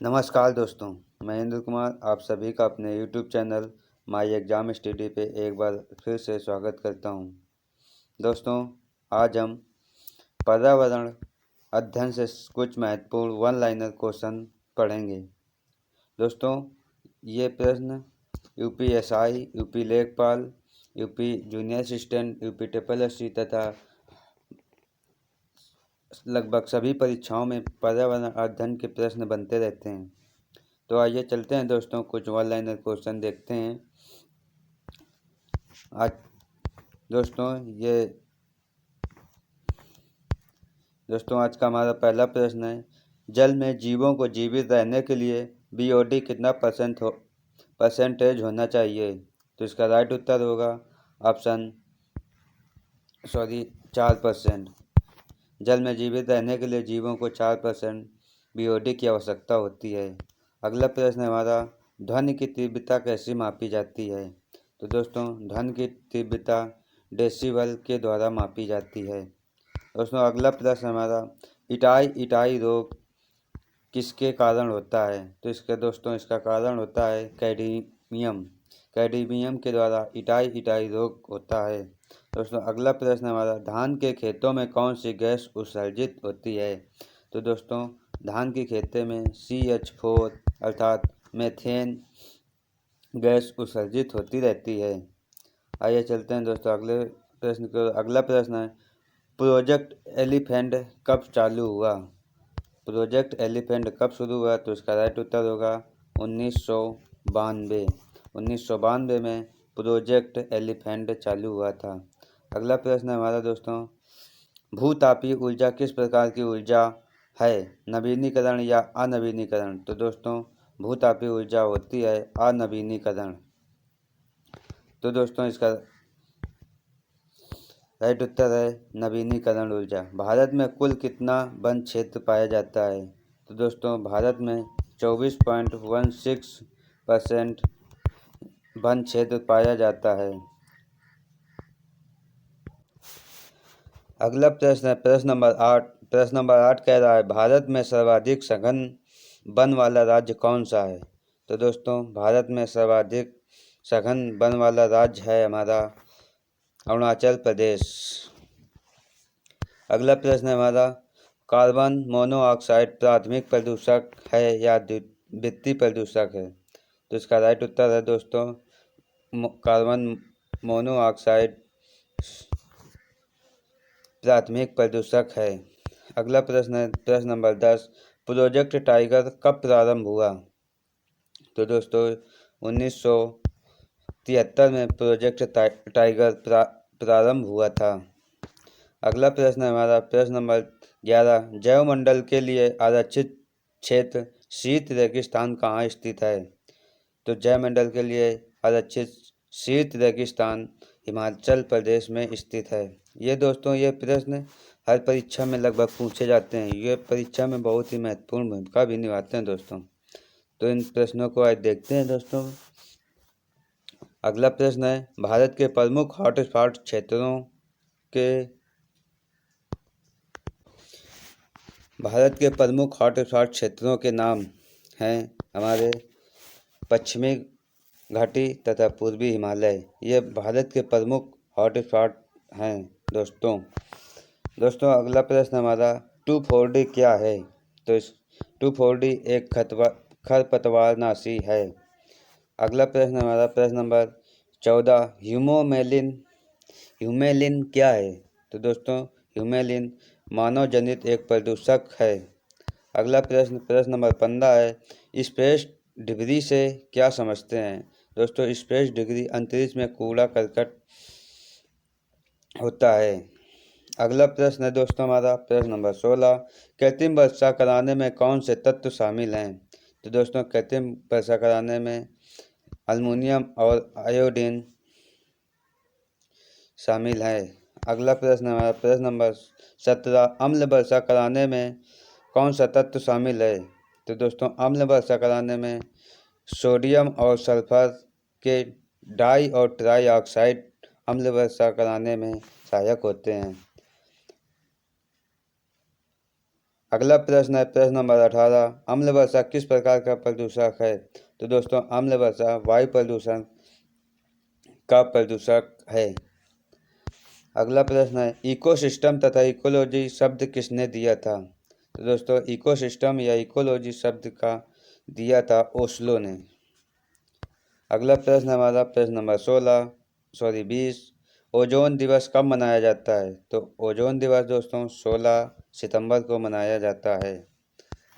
नमस्कार दोस्तों, मैं इंद्र कुमार आप सभी का अपने YouTube channel my exam study पे एक बार फिर से स्वागत करता हूं। दोस्तों, आज हम पर्यावरण अध्ययन से कुछ महत्वपूर्ण वन लाइनर क्वेश्चन पढ़ेंगे। दोस्तों, ये प्रश्न UPSI, UP लेखपाल, UP junior assistant, UP SSSC तथा लगभग सभी परीक्षाओं में पर्यावरण अध्ययन के प्रश्न बनते रहते हैं। तो आइए चलते हैं दोस्तों, कुछ वन लाइनर क्वेश्चन देखते हैं। आज दोस्तों आज का हमारा पहला प्रश्न है, जल में जीवों को जीवित रहने के लिए BOD कितना परसेंटेज होना चाहिए? तो इसका राइट उत्तर होगा ऑप्शन 4%। जल में जीवित रहने के लिए जीवों को 4% BOD की आवश्यकता होती है। अगला प्रश्न है हमारा, ध्वनि की तीव्रता कैसे मापी जाती है? तो दोस्तों ध्वनि की तीव्रता डेसिबल के द्वारा मापी जाती है। दोस्तों अगला प्रश्न हमारा, इटाई रोग किसके कारण होता है? तो इसका कारण होता है कैडमियम के द्वारा इटाई रोग होता है। दोस्तों अगला प्रश्न हमारा, धान के खेतों में कौन सी गैस उत्सर्जित होती है? तो दोस्तों धान के खेते में CH4 अर्थात मेथेन गैस उत्सर्जित होती रहती है। आइए चलते हैं दोस्तों अगले प्रश्न को। अगला प्रश्न है, प्रोजेक्ट एलिफेंट कब चालू हुआ? प्रोजेक्ट एलिफेंट कब शुरू हुआ? तो इसका राइट उत्तर होगा 1992। 1992 में प्रोजेक्ट एलिफेंट चालू हुआ था। अगला प्रश्न है हमारा दोस्तों, भूतापीय ऊर्जा किस प्रकार की ऊर्जा है, नवीनीकरण या अनवीनीकरण? तो दोस्तों भूतापीय ऊर्जा होती है अनवीनीकरण। तो दोस्तों इसका राइट उत्तर है नवीनीकरण ऊर्जा। भारत में कुल कितना वन क्षेत्र पाया जाता है? तो दोस्तों भारत में 24.16% वन क्षेत्र पाया जाता है। अगला प्रश्न है प्रश्न नंबर 8। प्रश्न नंबर 8 कह रहा है, भारत में सर्वाधिक सघन वन वाला राज्य कौन सा है? तो दोस्तों भारत में सर्वाधिक सघन वन वाला राज्य है हमारा अरुणाचल प्रदेश। अगला प्रश्न है हमारा, कार्बन मोनोऑक्साइड प्राथमिक प्रदूषक है या द्वितीय प्रदूषक है? तो इसका राइट उत्तर है दोस्तों कार्बन मोनोऑक्साइड प्राथमिक प्रदूषक है। अगला प्रश्न है प्रश्न नंबर 10, प्रोजेक्ट टाइगर कब प्रारंभ हुआ? तो दोस्तों 1973 में प्रोजेक्ट टाइगर प्रारंभ हुआ था। अगला प्रश्न है हमारा प्रश्न नंबर 11, जैवमंडल के लिए आरक्षित क्षेत्र शीत रेगिस्तान कहाँ स्थित है? तो जैवमंडल के लिए आरक्षित शीत रेगिस्तान हिमाचल प्रदेश में स्थित है। ये दोस्तों ये प्रश्न हर परीक्षा में लगभग पूछे जाते हैं। ये परीक्षा में बहुत ही महत्वपूर्ण भूमिका भी निभाते हैं दोस्तों। तो इन प्रश्नों को आज देखते हैं दोस्तों। अगला प्रश्न है, भारत के प्रमुख हॉटस्पॉट क्षेत्रों के नाम हैं हमारे पश्चिमी घाटी तथा पूर्वी हिमालय। ये भारत के प्रमुख हॉटस्पॉट हैं दोस्तों अगला प्रश्न हमारा, 2,4-D क्या है? तो 2,4-D एक खरपतवारनाशी है। अगला प्रश्न हमारा प्रश्न नंबर 14, ह्यूमेलिन क्या है? तो दोस्तों ह्यूमेलिन मानव जनित एक प्रदूषक है। अगला प्रश्न नंबर 15 है, स्पेस डिब्री से क्या समझते हैं? दोस्तों स्पेस डिब्री अंतरिक्ष में कूड़ा करकट होता है। अगला प्रश्न है दोस्तों हमारा प्रश्न नंबर 16, कृत्रिम वर्षा कराने में कौन से तत्व शामिल हैं? तो दोस्तों कृत्रिम वर्षा कराने में अल्मीनियम और आयोडीन शामिल है। अगला प्रश्न हमारा प्रश्न नंबर 17, अम्ल वर्षा कराने में कौन सा तत्व शामिल है? तो दोस्तों अम्ल वर्षा कराने में सोडियम और सल्फर के डाई और ट्राई ऑक्साइड अम्ल वर्षा कराने में सहायक होते हैं। अगला प्रश्न है प्रश्न नंबर 18, अम्ल वर्षा किस प्रकार का प्रदूषक है? तो दोस्तों अम्ल वर्षा वायु प्रदूषण का प्रदूषक है। अगला प्रश्न है इकोसिस्टम तथा इकोलॉजी शब्द किसने दिया था? तो दोस्तों इकोसिस्टम या इकोलॉजी शब्द का दिया था ओस्लो ने। अगला प्रश्न हमारा प्रश्न नंबर 20, ओजोन दिवस कब मनाया जाता है? तो ओजोन दिवस दोस्तों 16 सितंबर को मनाया जाता है।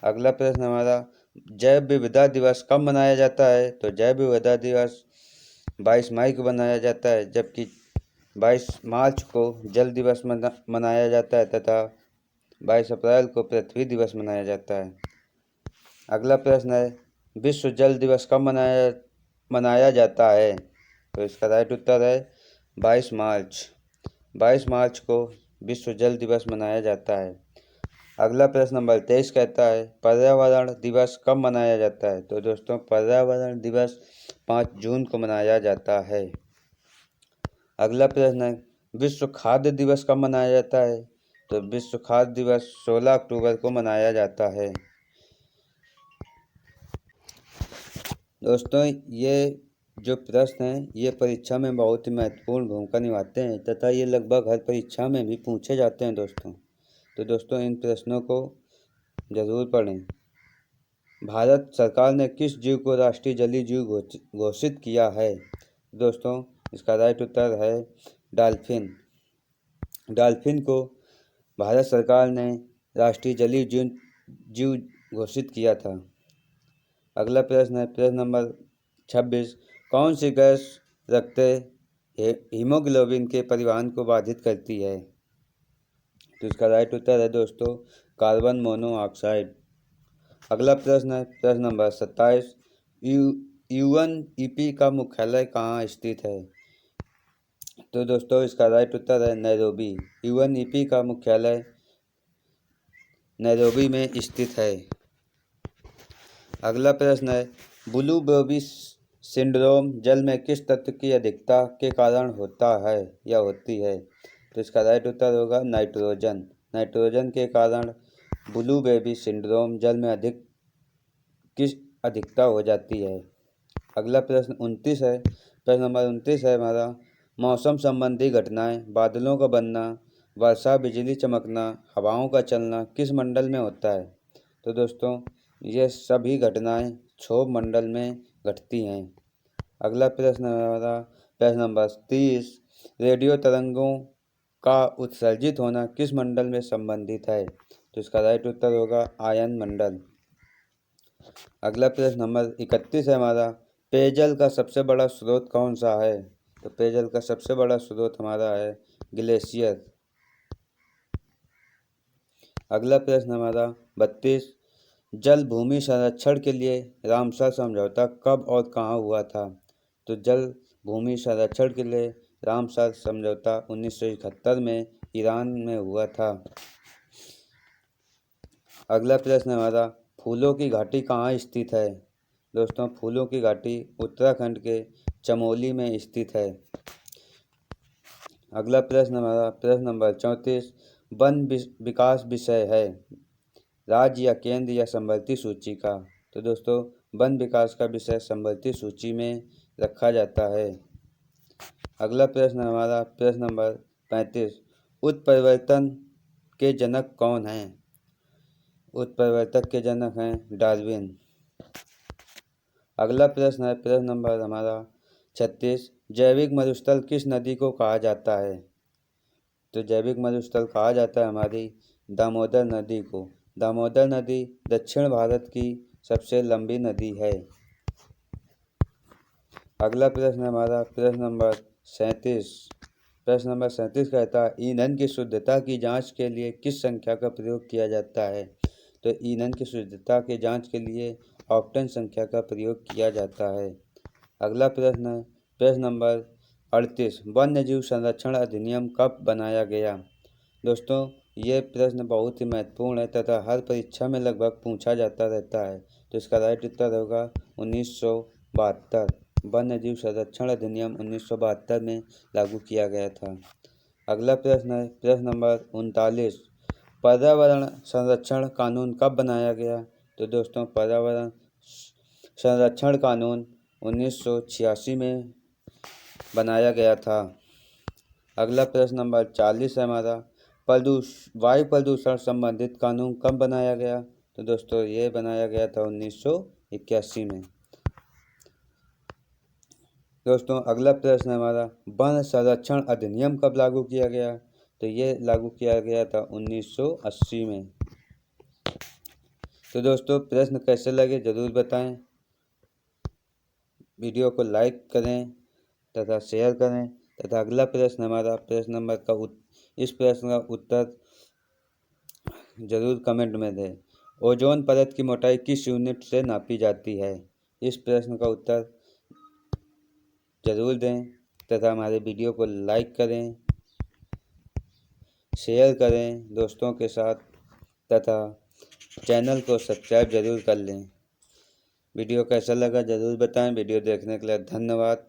अगला प्रश्न हमारा जैव विविधता दिवस कब मनाया जाता है? तो जैव विविधता दिवस 22 मई को मनाया जाता है, जबकि 22 मार्च को जल दिवस मनाया जाता है तथा 22 अप्रैल को पृथ्वी दिवस मनाया जाता है। अगला प्रश्न है विश्व जल दिवस कब मनाया जाता है? तो इसका राइट उत्तर है 22 मार्च। 22 मार्च को विश्व जल दिवस मनाया जाता है। अगला प्रश्न नंबर 23 कहता है पर्यावरण दिवस कब मनाया जाता है? तो दोस्तों पर्यावरण दिवस 5 जून को मनाया जाता है। अगला प्रश्न है विश्व खाद्य दिवस कब मनाया जाता है? तो विश्व खाद्य दिवस 16 अक्टूबर को मनाया जाता है। दोस्तों ये जो प्रश्न हैं ये परीक्षा में बहुत ही महत्वपूर्ण भूमिका निभाते हैं तथा ये लगभग हर परीक्षा में भी पूछे जाते हैं दोस्तों। तो दोस्तों इन प्रश्नों को जरूर पढ़ें। भारत सरकार ने किस जीव को राष्ट्रीय जलीय जीव घोषित किया है? दोस्तों इसका राइट उत्तर है डॉल्फिन। डॉल्फिन को भारत सरकार ने राष्ट्रीय जलीय जीव घोषित किया था। अगला प्रश्न है प्रश्न नंबर 26, कौन सी गैस रक्त हीमोग्लोबिन के परिवहन को बाधित करती है? तो इसका राइट उत्तर है दोस्तों कार्बन मोनोऑक्साइड। अगला प्रश्न है प्रश्न नंबर 27, यूएनईपी का मुख्यालय कहाँ स्थित है? तो दोस्तों इसका राइट उत्तर है नैरोबी। यूएनईपी का मुख्यालय नैरोबी में स्थित है। अगला प्रश्न है ब्लू बेबी सिंड्रोम जल में किस तत्व की अधिकता के कारण होता है या होती है? तो इसका राइट उत्तर होगा नाइट्रोजन। नाइट्रोजन के कारण ब्लू बेबी सिंड्रोम जल में अधिकता हो जाती है। अगला प्रश्न 29 है प्रश्न नंबर 29 है हमारा मौसम संबंधी घटनाएं, बादलों का बनना, वर्षा, बिजली चमकना, हवाओं का चलना किस मंडल में होता है? तो दोस्तों ये सभी घटनाएं क्षोभ मंडल में घटती हैं। अगला प्रश्न हमारा प्रश्न नंबर 30, रेडियो तरंगों का उत्सर्जित होना किस मंडल में संबंधित है? तो इसका राइट उत्तर होगा आयन मंडल। अगला प्रश्न नंबर 31 है हमारा पेयजल का सबसे बड़ा स्रोत कौन सा है? तो पेयजल का सबसे बड़ा स्रोत हमारा है ग्लेशियर। अगला प्रश्न हमारा 32, जल भूमि संरक्षण के लिए रामसर समझौता कब और कहाँ हुआ था? तो जल भूमि संरक्षण के लिए रामसर समझौता 1971 में ईरान में हुआ था। अगला प्रश्न हमारा फूलों की घाटी कहाँ स्थित है? दोस्तों फूलों की घाटी उत्तराखंड के चमोली में स्थित है। अगला प्रश्न हमारा प्रश्न नंबर 34, वन विकास विषय है राज्य या केंद्र या संबंधित सूची का? तो दोस्तों वन विकास का विषय संबंधित सूची में रखा जाता है। अगला प्रश्न हमारा प्रश्न नंबर 35, उत्परिवर्तन के जनक कौन हैं? उत्परिवर्तक के जनक हैं डार्विन। अगला प्रश्न है प्रश्न नंबर हमारा 36, जैविक मरुस्थल किस नदी को कहा जाता है? तो जैविक मरुस्थल कहा जाता है हमारी दामोदर नदी को। दामोदर नदी दक्षिण भारत की सबसे लंबी नदी है। अगला प्रश्न हमारा प्रश्न नंबर 37। प्रश्न नंबर 37 कहता है ईंधन की शुद्धता की जांच के लिए किस संख्या का प्रयोग किया जाता है? तो ईंधन की शुद्धता की जांच के लिए ऑक्टेन संख्या का प्रयोग किया जाता है। अगला प्रश्न है प्रश्न नंबर 38, वन्यजीव संरक्षण अधिनियम कब बनाया गया? दोस्तों ये प्रश्न बहुत ही महत्वपूर्ण है तथा हर परीक्षा में लगभग पूछा जाता रहता है। तो इसका राइट उत्तर होगा 1972। वन्यजीव संरक्षण अधिनियम 1972 में लागू किया गया था। अगला प्रश्न है प्रश्न नंबर 39, पर्यावरण संरक्षण कानून कब बनाया गया? तो दोस्तों पर्यावरण संरक्षण कानून 1986 में बनाया गया था। अगला प्रश्न नंबर 40 है हमारा, वायु प्रदूषण संबंधित कानून कब बनाया गया? तो दोस्तों ये बनाया गया था 1981 में। दोस्तों अगला प्रश्न है हमारा, वन संरक्षण अधिनियम कब लागू किया गया? तो ये लागू किया गया था 1980 में। तो दोस्तों प्रश्न कैसे लगे जरूर बताएं। वीडियो को लाइक करें तथा शेयर करें। तथा अगला प्रश्न हमारा प्रश्न नंबर इस प्रश्न का उत्तर जरूर कमेंट में दें। ओजोन परत की मोटाई किस यूनिट से नापी जाती है? इस प्रश्न का उत्तर जरूर दें तथा हमारे वीडियो को लाइक करें, शेयर करें दोस्तों के साथ तथा चैनल को सब्सक्राइब जरूर कर लें। वीडियो कैसा लगा जरूर बताएं। वीडियो देखने के लिए धन्यवाद।